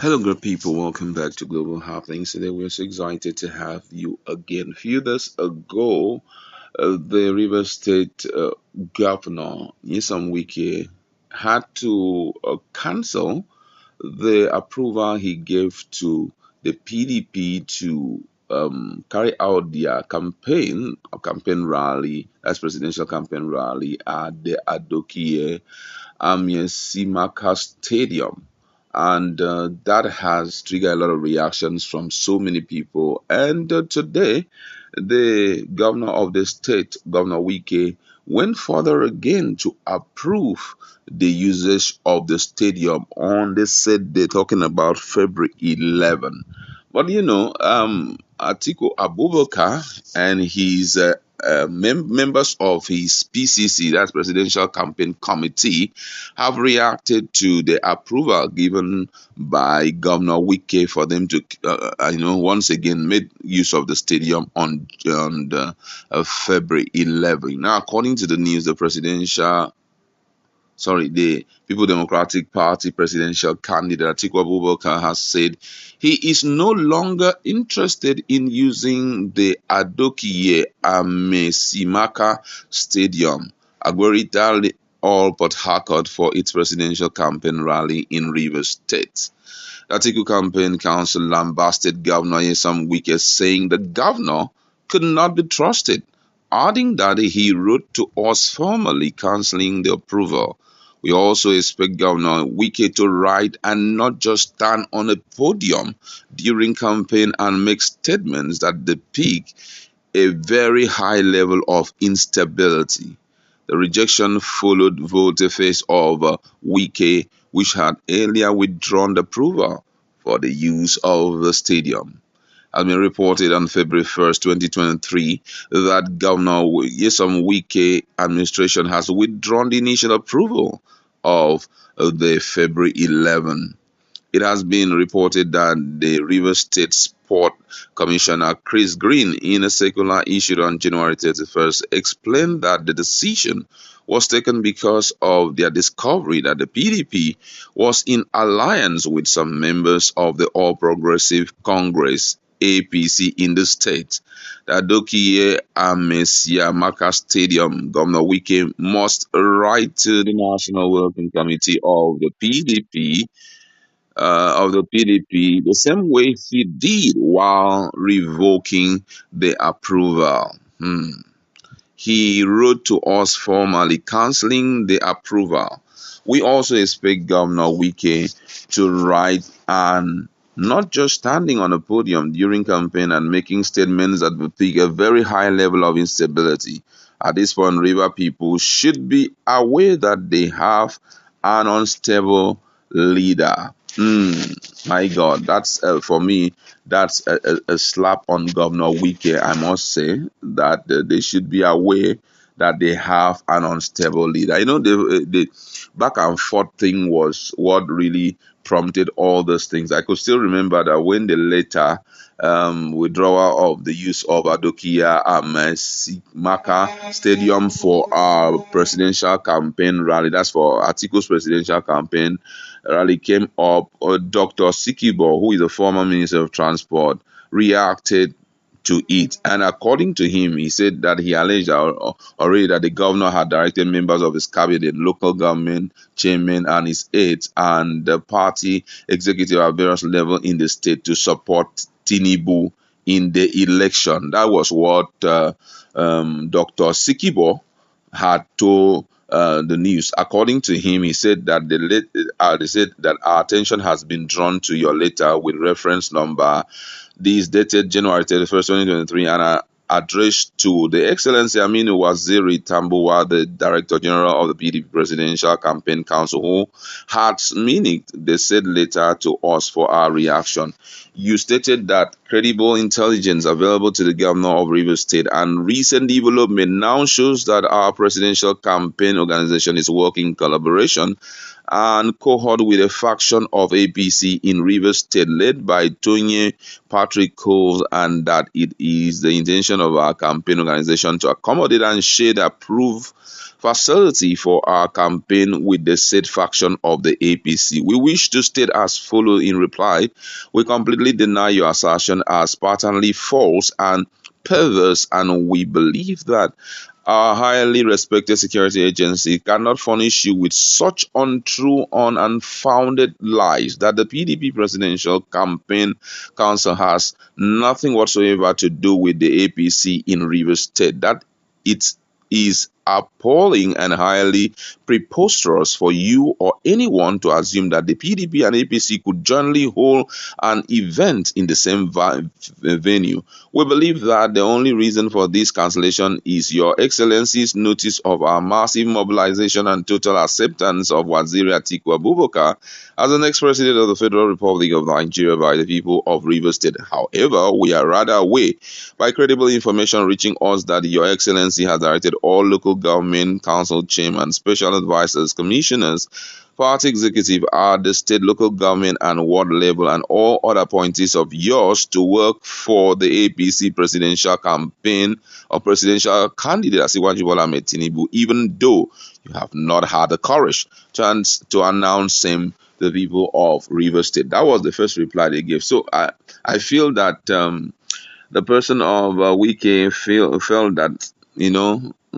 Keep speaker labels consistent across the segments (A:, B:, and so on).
A: Hello, good people. Welcome back to Global Happenings. Today, we're so excited to have you again. A few days ago, the River State Governor, Nyesom Wike, had to cancel the approval he gave to the PDP to carry out their campaign rally, as presidential campaign rally at the Adokie Simaka Stadium. And that has triggered a lot of reactions from so many people. And today, the governor of the state, Governor Wike, went further again to approve the usage of the stadium on the said day, talking about February 11. But Atiku Abubakar and his members of his PCC, that's Presidential Campaign Committee, have reacted to the approval given by Governor Wike for them to, once again make use of the stadium on the, February 11. Now, according to the news, the People Democratic Party presidential candidate Atiku Abubakar has said he is no longer interested in using the Adokiye Amesimaka Stadium, Agwarita or Port Harcourt for its presidential campaign rally in Rivers State. The Atiku Campaign Council lambasted Governor Nyesom Wike, saying the governor could not be trusted, adding that he wrote to us formally cancelling the approval. We also expect Governor Wike to write and not just stand on a podium during campaign and make statements that depict a very high level of instability. The rejection followed volte-face of Wike, which had earlier withdrawn the approval for the use of the stadium. Has been reported on February 1st, 2023, that Governor Nyesom Wike administration has withdrawn the initial approval of the February 11. It has been reported that the Rivers State Sport Commissioner Chris Green, in a circular issued on January 31st, explained that the decision was taken because of their discovery that the PDP was in alliance with some members of the All Progressive Congress APC in the state. The Adokiye Amesiamaka Stadium, Governor Wike must write to the National Working Committee of the PDP the same way he did while revoking the approval. He wrote to us formally cancelling the approval. We also expect Governor Wike to write and not just standing on a podium during campaign and making statements that depict a very high level of instability. At this point, River people should be aware that they have an unstable leader. My God, that's for me. That's a slap on Governor Wike. I must say that they should be aware that they have an unstable leader. The back and forth thing was what really prompted all those things. I could still remember that when the later withdrawal of the use of Adokia Simaka Stadium for our presidential campaign rally, that's for Atiku's presidential campaign rally, came up, Dr. Sikibo, who is a former Minister of Transport, reacted to it. And according to him, he said that he alleged already that the governor had directed members of his cabinet, local government chairman, and his aides, and the party executive at various levels in the state to support Tinubu in the election. That was what Dr. Sikibo had told the news. According to him, he said that they said that our attention has been drawn to your letter with reference number. This dated January 31st, 2023, and addressed to the Excellency Aminu Waziri Tambuwa, the Director General of the PDP Presidential Campaign Council, who had meaning the said letter to us for our reaction. You stated that credible intelligence available to the governor of Rivers State and recent development now shows that our presidential campaign organization is working in collaboration and cohort with a faction of APC in Rivers State led by Tony Patrick Coles, and that it is the intention of our campaign organization to accommodate and shade approve facility for our campaign with the said faction of the APC. We wish to state as follows in reply: we completely deny your assertion as patently false and perverse, and we believe that our highly respected security agency cannot furnish you with such untrue, unfounded lies that the PDP Presidential Campaign Council has nothing whatsoever to do with the APC in Rivers State. That it is appalling and highly preposterous for you or anyone to assume that the PDP and APC could jointly hold an event in the same venue. We believe that the only reason for this cancellation is Your Excellency's notice of our massive mobilization and total acceptance of Waziri Atiku Abubakar as the next president of the Federal Republic of Nigeria by the people of Rivers State. However, we are rather aware by credible information reaching us that Your Excellency has directed all local government council chairmen, special advisors, commissioners, party executive at the state, local government, and ward level, and all other appointees of yours to work for the APC presidential campaign or presidential candidate Asiwaju Bola Ahmed Tinubu, even though you have not had the courage to announce him to the people of Rivers State. That was the first reply they gave. So I feel that the person of Wike felt that,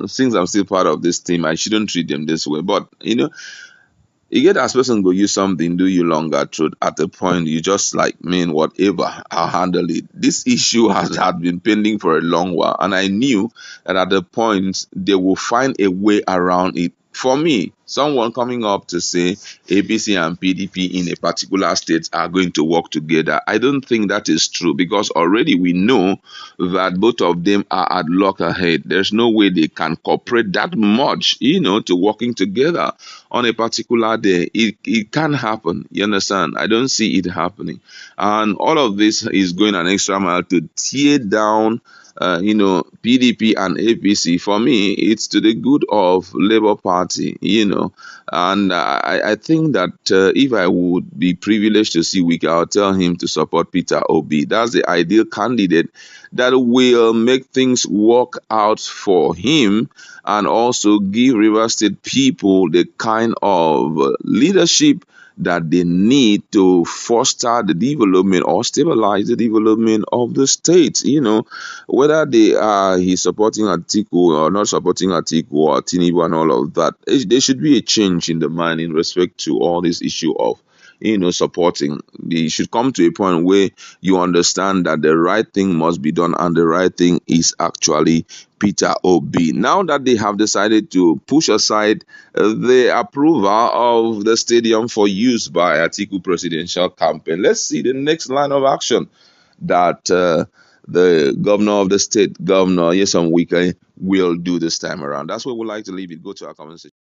A: since I'm still part of this team, I shouldn't treat them this way. But, you get as person go use something, do you longer truth at the point you just like, man, whatever, I'll handle it. This issue had been pending for a long while, and I knew that at the point they will find a way around it. For me, someone coming up to say APC and PDP in a particular state are going to work together, I don't think that is true, because already we know that both of them are at loggerhead. There's no way they can cooperate that much, to working together on a particular day. It can happen. You understand? I don't see it happening. And all of this is going an extra mile to tear down PDP and APC. For me, it's to the good of Labour Party, and I think that if I would be privileged to see Wike, I'll tell him to support Peter Obi. That's the ideal candidate that will make things work out for him and also give River State people the kind of leadership that they need to foster the development or stabilize the development of the state. Whether he's supporting Atiku or not supporting Atiku or Tinubu and all of that, there should be a change in the mind in respect to all this issue of supporting. You should come to a point where you understand that the right thing must be done, and the right thing is actually Peter Obi. Now that they have decided to push aside the approval of the stadium for use by Atiku presidential campaign, let's see the next line of action that the governor of the state, Governor Nyesom Wike, will do this time around. That's where we'd like to leave it. Go to our conversation.